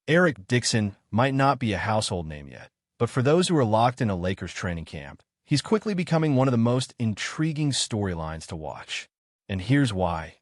Eric Dixon might not be a household name yet, but for those who are locked in a Lakers training camp, he's quickly becoming one of the most intriguing storylines to watch. And here's why.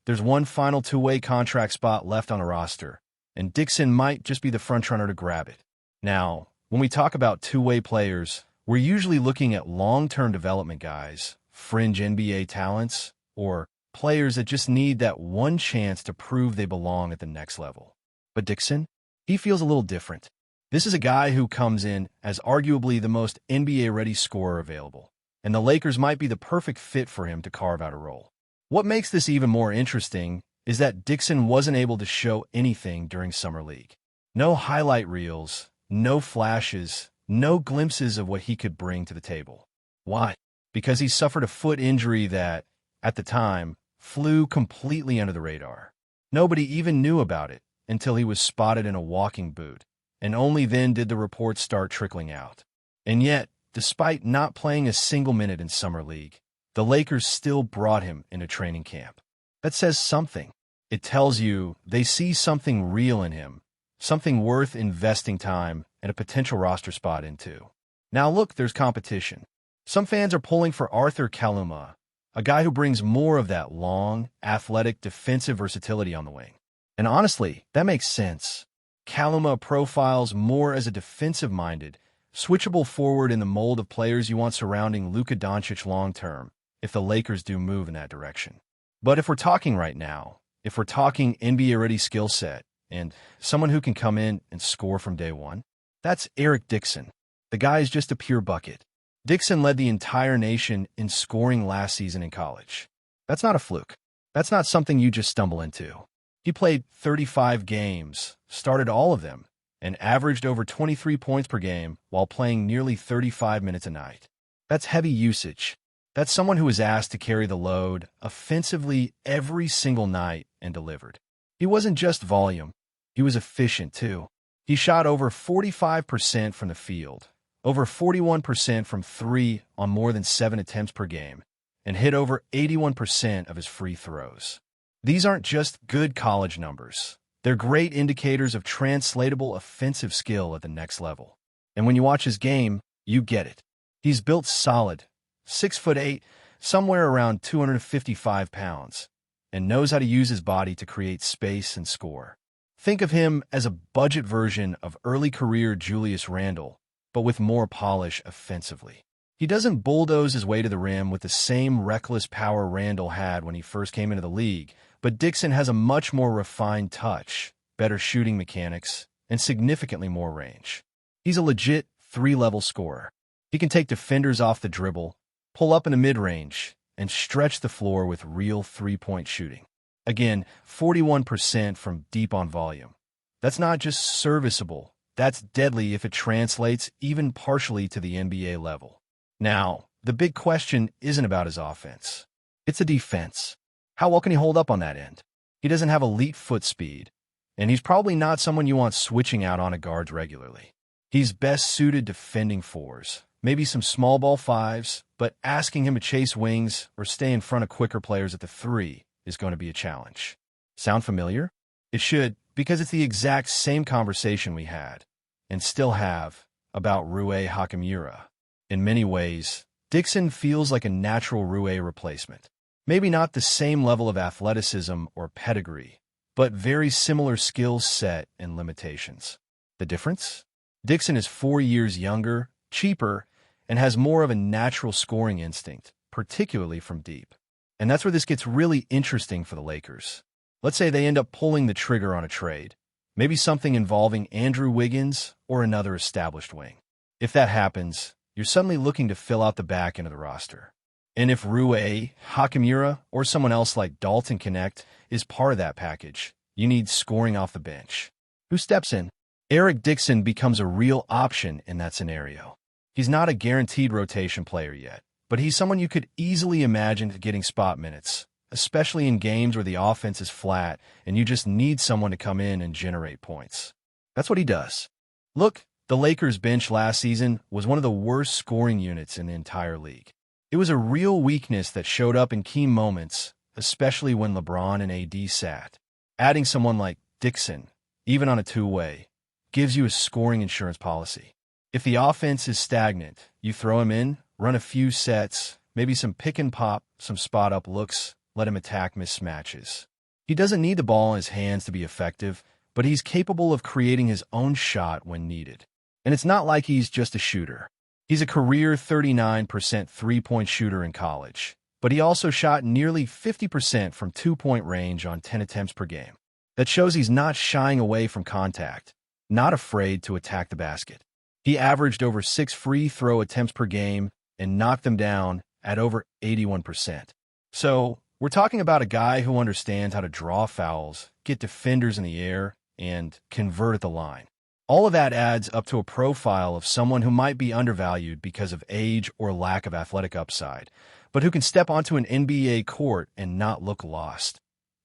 There's one final two-way contract spot left on the roster, and Dixon might just be the frontrunner to grab it. Now, when we talk about two-way players, we're usually looking at long-term development guys, fringe NBA talents, or players that just need that one chance to prove they belong at the next level. But Dixon? He feels a little different. This is a guy who comes in as arguably the most NBA-ready scorer available, and the Lakers might be the perfect fit for him to carve out a role. What makes this even more interesting is that Dixon wasn't able to show anything during Summer League. No highlight reels, no flashes, no glimpses of what he could bring to the table. Why? Because he suffered a foot injury that, at the time, flew completely under the radar. Nobody even knew about it until he was spotted in a walking boot, and only then did the reports start trickling out. And yet, despite not playing a single minute in Summer League, the Lakers still brought him into training camp. That says something. It tells you they see something real in him, something worth investing time and a potential roster spot into. Now look, there's competition. Some fans are pulling for Arthur Kaluma, a guy who brings more of that long, athletic, defensive versatility on the wing. And honestly, that makes sense. Kaluma profiles more as a defensive-minded, switchable forward in the mold of players you want surrounding LUKA Doncic long-term, if the Lakers do move in that direction. But if we're talking right now, if we're talking NBA-ready skill set, and someone who can come in and score from day one, that's Eric Dixon. The guy is just a pure bucket. Dixon led the entire nation in scoring last season in college. That's not a fluke. That's not something you just stumble into. He played 35 games, started all of them, and averaged over 23 points per game while playing nearly 35 minutes a night. That's heavy usage. That's someone who was asked to carry the load offensively every single night and delivered. He wasn't just volume. He was efficient, too. He shot over 45% from the field, over 41% from three on more than 7 attempts per game, and hit over 81% of his free throws. These aren't just good college numbers. They're great indicators of translatable offensive skill at the next level. And when you watch his game, you get it. He's built solid, 6'8", somewhere around 255 pounds, and knows how to use his body to create space and score. Think of him as a budget version of early career Julius Randle, but with more polish offensively. He doesn't bulldoze his way to the rim with the same reckless power Randle had when he first came into the league, but Dixon has a much more refined touch, better shooting mechanics, and significantly more range. He's a legit three-level scorer. He can take defenders off the dribble, pull up in the mid-range, and stretch the floor with real three-point shooting. Again, 41% from deep on volume. That's not just serviceable. That's deadly if it translates even partially to the NBA level. Now, the big question isn't about his offense. It's the defense. How well can he hold up on that end? He doesn't have elite foot speed, and he's probably not someone you want switching out on a guard regularly. He's best suited defending fours, maybe some small ball fives, but asking him to chase wings or stay in front of quicker players at the three is going to be a challenge. Sound familiar? It should, because it's the exact same conversation we had, and still have, about Rui Hachimura. In many ways, Dixon feels like a natural Rui replacement. Maybe not the same level of athleticism or pedigree, but very similar skill set and limitations. The difference? Dixon is 4 years younger, cheaper, and has more of a natural scoring instinct, particularly from deep. And that's where this gets really interesting for the Lakers. Let's say they end up pulling the trigger on a trade, maybe something involving Andrew Wiggins or another established wing. If that happens, you're suddenly looking to fill out the back end of the roster. And if Rui, Hachimura, or someone else like Dalton Connect is part of that package, you need scoring off the bench. Who steps in? Eric Dixon becomes a real option in that scenario. He's not a guaranteed rotation player yet, but he's someone you could easily imagine getting spot minutes, especially in games where the offense is flat and you just need someone to come in and generate points. That's what he does. Look, the Lakers bench last season was one of the worst scoring units in the entire league. It was a real weakness that showed up in key moments, especially when LeBron and AD sat. Adding someone like Dixon, even on a two-way, gives you a scoring insurance policy. If the offense is stagnant, you throw him in, run a few sets, maybe some pick and pop, some spot-up looks, let him attack mismatches. He doesn't need the ball in his hands to be effective, but he's capable of creating his own shot when needed. And it's not like he's just a shooter. He's a career 39% three-point shooter in college, but he also shot nearly 50% from two-point range on 10 attempts per game. That shows he's not shying away from contact, not afraid to attack the basket. He averaged over 6 free throw attempts per game and knocked them down at over 81%. So, we're talking about a guy who understands how to draw fouls, get defenders in the air, and convert at the line. All of that adds up to a profile of someone who might be undervalued because of age or lack of athletic upside, but who can step onto an NBA court and not look lost,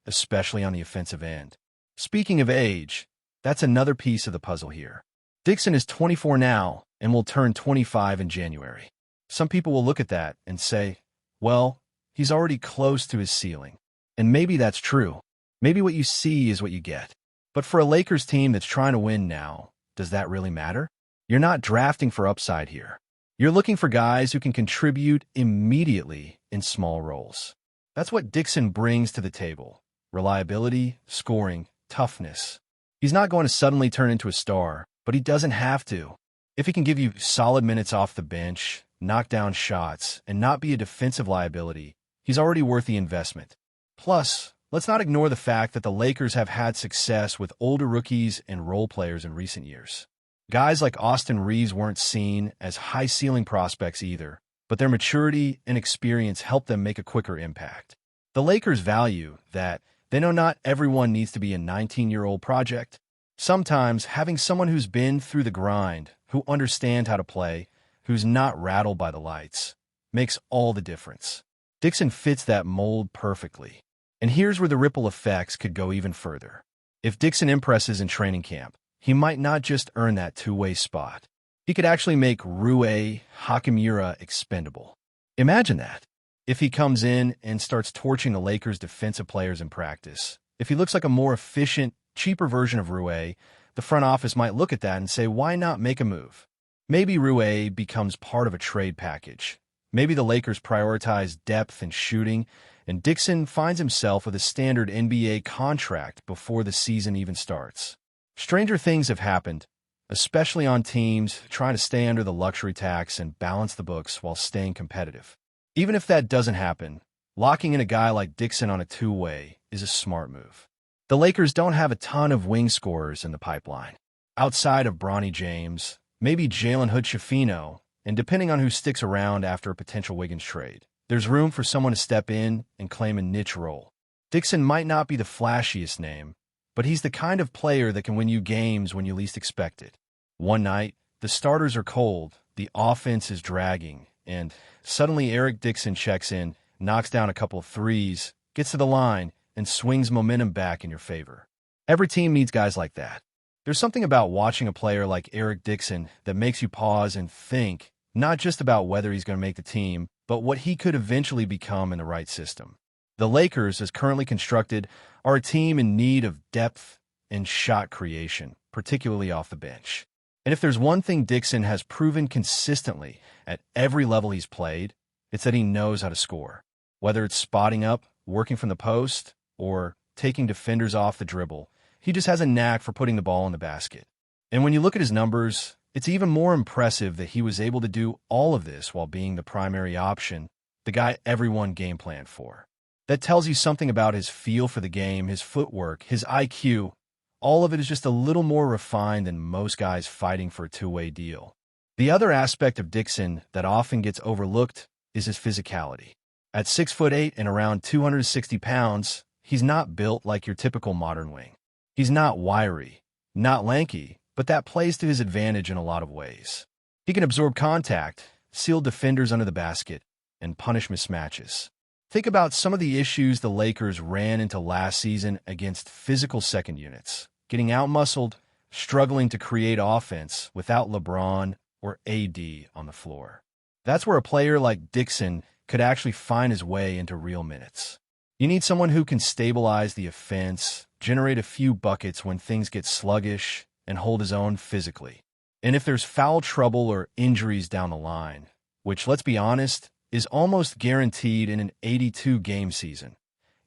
especially on the offensive end. Speaking of age, that's another piece of the puzzle here. Dixon is 24 now and will turn 25 in January. Some people will look at that and say, well, he's already close to his ceiling. And maybe that's true. Maybe what you see is what you get. But for a Lakers team that's trying to win now, does that really matter? You're not drafting for upside here. You're looking for guys who can contribute immediately in small roles. That's what Dixon brings to the table. Reliability, scoring, toughness. He's not going to suddenly turn into a star, but he doesn't have to. If he can give you solid minutes off the bench, knock down shots, and not be a defensive liability, he's already worth the investment. Plus, let's not ignore the fact that the Lakers have had success with older rookies and role players in recent years. Guys like Austin Reeves weren't seen as high-ceiling prospects either, but their maturity and experience helped them make a quicker impact. The Lakers value that. They know not everyone needs to be a 19-year-old project. Sometimes having someone who's been through the grind, who understands how to play, who's not rattled by the lights, makes all the difference. Dixon fits that mold perfectly. And here's where the ripple effects could go even further. If Dixon impresses in training camp, he might not just earn that two-way spot. He could actually make Rui Hachimura expendable. Imagine that. If he comes in and starts torching the Lakers' defensive players in practice, if he looks like a more efficient, cheaper version of Rui, the front office might look at that and say, why not make a move? Maybe Rui becomes part of a trade package. Maybe the Lakers prioritize depth and shooting, and Dixon finds himself with a standard NBA contract before the season even starts. Stranger things have happened, especially on teams trying to stay under the luxury tax and balance the books while staying competitive. Even if that doesn't happen, locking in a guy like Dixon on a two-way is a smart move. The Lakers don't have a ton of wing scorers in the pipeline. Outside of Bronny James, maybe Jalen Hood-Schifino, and depending on who sticks around after a potential Wiggins trade, there's room for someone to step in and claim a niche role. Dixon might not be the flashiest name, but he's the kind of player that can win you games when you least expect it. One night, the starters are cold, the offense is dragging, and suddenly Eric Dixon checks in, knocks down a couple of threes, gets to the line, and swings momentum back in your favor. Every team needs guys like that. There's something about watching a player like Eric Dixon that makes you pause and think, not just about whether he's going to make the team, but what he could eventually become in the right system. The Lakers, as currently constructed, are a team in need of depth and shot creation, particularly off the bench. And if there's one thing Dixon has proven consistently at every level he's played, it's that he knows how to score. Whether it's spotting up, working from the post, or taking defenders off the dribble, he just has a knack for putting the ball in the basket. And when you look at his numbers, it's even more impressive that he was able to do all of this while being the primary option, the guy everyone game planned for. That tells you something about his feel for the game, his footwork, his IQ. All of it is just a little more refined than most guys fighting for a two-way deal. The other aspect of Dixon that often gets overlooked is his physicality. At 6'8" and around 260 pounds, he's not built like your typical modern wing. He's not wiry, not lanky, but that plays to his advantage in a lot of ways. He can absorb contact, seal defenders under the basket, and punish mismatches. Think about some of the issues the Lakers ran into last season against physical second units, getting out-muscled, struggling to create offense without LeBron or AD on the floor. That's where a player like Dixon could actually find his way into real minutes. You need someone who can stabilize the offense, generate a few buckets when things get sluggish, and hold his own physically. And if there's foul trouble or injuries down the line, which, let's be honest, is almost guaranteed in an 82-game season,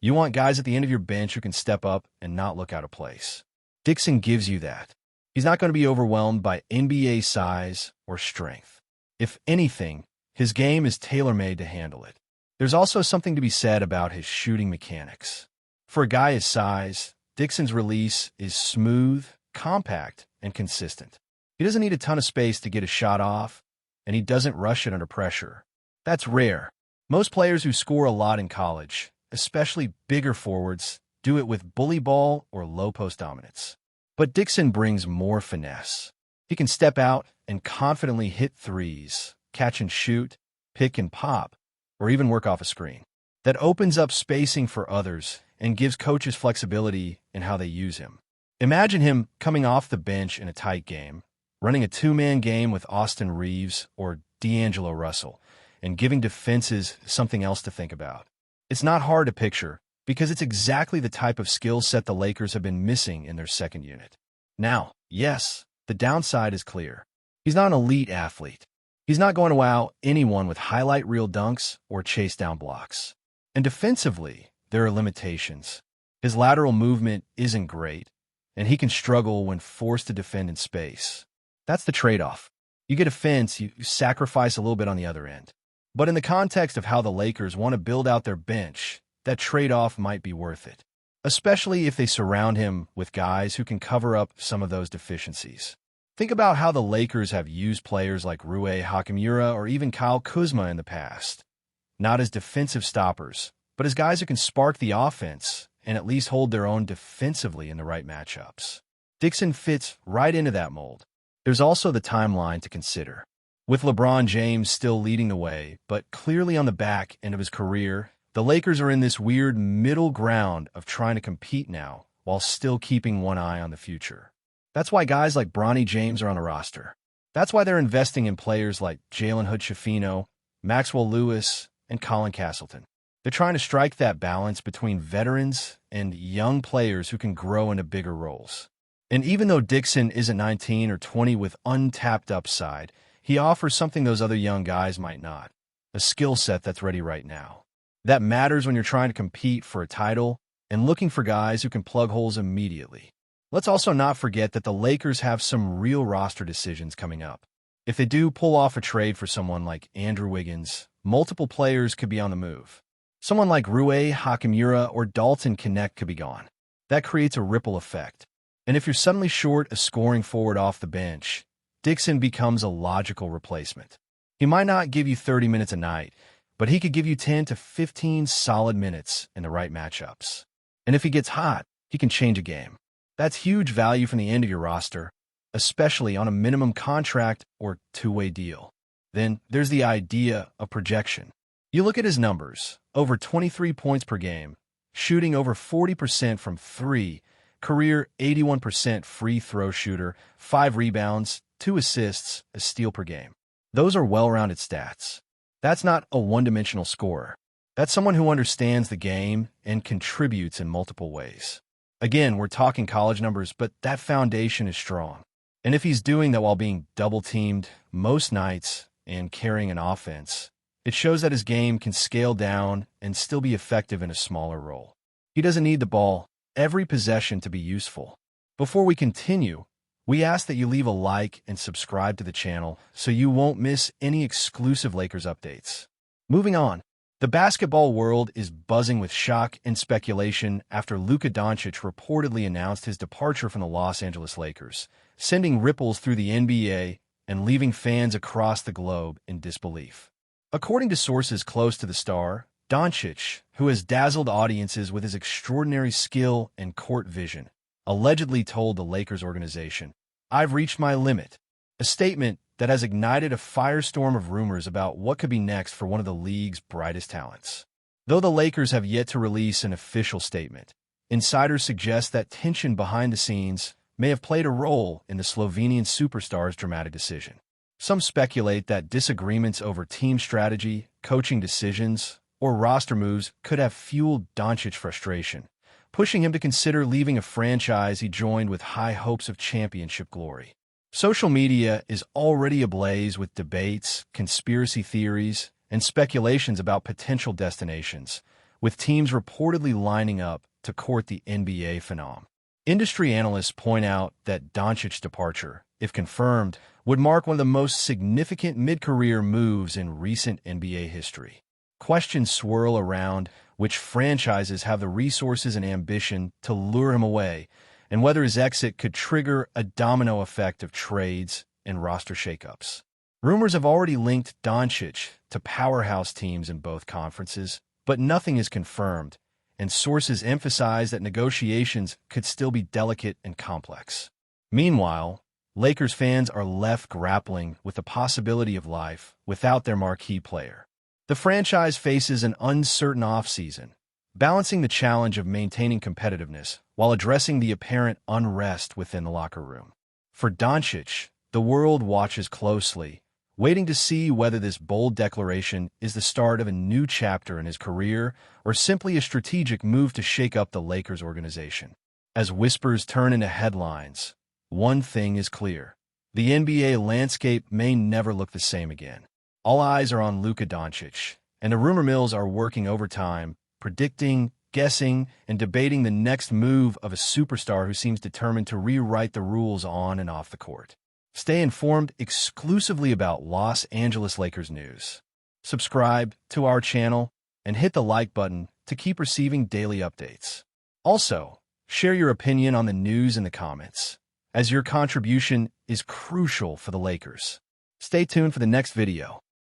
you want guys at the end of your bench who can step up and not look out of place. Dixon gives you that. He's not going to be overwhelmed by NBA size or strength. If anything, his game is tailor-made to handle it. There's also something to be said about his shooting mechanics. For a guy his size, Dixon's release is smooth, compact, and consistent. He doesn't need a ton of space to get a shot off, and he doesn't rush it under pressure. That's rare. Most players who score a lot in college, especially bigger forwards, do it with bully ball or low post dominance. But Dixon brings more finesse. He can step out and confidently hit threes, catch and shoot, pick and pop, or even work off a screen. That opens up spacing for others and gives coaches flexibility in how they use him. Imagine him coming off the bench in a tight game, running a two-man game with Austin Reeves or D'Angelo Russell, and giving defenses something else to think about. It's not hard to picture, because it's exactly the type of skill set the Lakers have been missing in their second unit. Now, yes, the downside is clear. He's not an elite athlete. He's not going to wow anyone with highlight reel dunks or chase down blocks. And defensively, there are limitations. His lateral movement isn't great, and he can struggle when forced to defend in space. That's the trade-off. You get a fence, you sacrifice a little bit on the other end. But in the context of how the Lakers want to build out their bench, that trade-off might be worth it, especially if they surround him with guys who can cover up some of those deficiencies. Think about how the Lakers have used players like Rui Hachimura or even Kyle Kuzma in the past. Not as defensive stoppers, but as guys who can spark the offense and at least hold their own defensively in the right matchups. Dixon fits right into that mold. There's also the timeline to consider. With LeBron James still leading the way, but clearly on the back end of his career, the Lakers are in this weird middle ground of trying to compete now while still keeping one eye on the future. That's why guys like Bronny James are on the roster. That's why they're investing in players like Jalen Hood-Schifino, Maxwell Lewis, and Colin Castleton. They're trying to strike that balance between veterans and young players who can grow into bigger roles. And even though Dixon isn't 19 or 20 with untapped upside, he offers something those other young guys might not, a skill set that's ready right now. That matters when you're trying to compete for a title and looking for guys who can plug holes immediately. Let's also not forget that the Lakers have some real roster decisions coming up. If they do pull off a trade for someone like Andrew Wiggins, multiple players could be on the move. Someone like Rui Hachimura or Dalton Knecht could be gone. That creates a ripple effect. And if you're suddenly short a scoring forward off the bench, Dixon becomes a logical replacement. He might not give you 30 minutes a night, but he could give you 10 to 15 solid minutes in the right matchups. And if he gets hot, he can change a game. That's huge value from the end of your roster, especially on a minimum contract or two-way deal. Then there's the idea of projection. You look at his numbers, over 23 points per game, shooting over 40% from three, career 81% free throw shooter, 5 rebounds, 2 assists, a steal per game. Those are well-rounded stats. That's not a one-dimensional scorer. That's someone who understands the game and contributes in multiple ways. Again, we're talking college numbers, but that foundation is strong. And if he's doing that while being double-teamed most nights and carrying an offense, it shows that his game can scale down and still be effective in a smaller role. He doesn't need the ball every possession to be useful. Before we continue, we ask that you leave a like and subscribe to the channel so you won't miss any exclusive Lakers updates. Moving on, the basketball world is buzzing with shock and speculation after LUKA Doncic reportedly announced his departure from the Los Angeles Lakers, sending ripples through the NBA and leaving fans across the globe in disbelief. According to sources close to the star, Doncic, who has dazzled audiences with his extraordinary skill and court vision, allegedly told the Lakers organization, "I've reached my limit," a statement that has ignited a firestorm of rumors about what could be next for one of the league's brightest talents. Though the Lakers have yet to release an official statement, insiders suggest that tension behind the scenes may have played a role in the Slovenian superstar's dramatic decision. Some speculate that disagreements over team strategy, coaching decisions, or roster moves could have fueled Doncic's frustration, pushing him to consider leaving a franchise he joined with high hopes of championship glory. Social media is already ablaze with debates, conspiracy theories, and speculations about potential destinations, with teams reportedly lining up to court the NBA phenom. Industry analysts point out that Doncic's departure, if confirmed, would mark one of the most significant mid-career moves in recent NBA history. Questions swirl around which franchises have the resources and ambition to lure him away, and whether his exit could trigger a domino effect of trades and roster shakeups. Rumors have already linked Doncic to powerhouse teams in both conferences, but nothing is confirmed, and sources emphasize that negotiations could still be delicate and complex. Meanwhile, Lakers fans are left grappling with the possibility of life without their marquee player. The franchise faces an uncertain offseason, balancing the challenge of maintaining competitiveness while addressing the apparent unrest within the locker room. For Doncic, the world watches closely, waiting to see whether this bold declaration is the start of a new chapter in his career or simply a strategic move to shake up the Lakers organization. As whispers turn into headlines, one thing is clear: the NBA landscape may never look the same again. All eyes are on LUKA Doncic, and the rumor mills are working overtime, predicting, guessing, and debating the next move of a superstar who seems determined to rewrite the rules on and off the court. Stay informed exclusively about Los Angeles Lakers news. Subscribe to our channel and hit the like button to keep receiving daily updates. Also, share your opinion on the news in the comments, as your contribution is crucial for the Lakers. Stay tuned for the next video.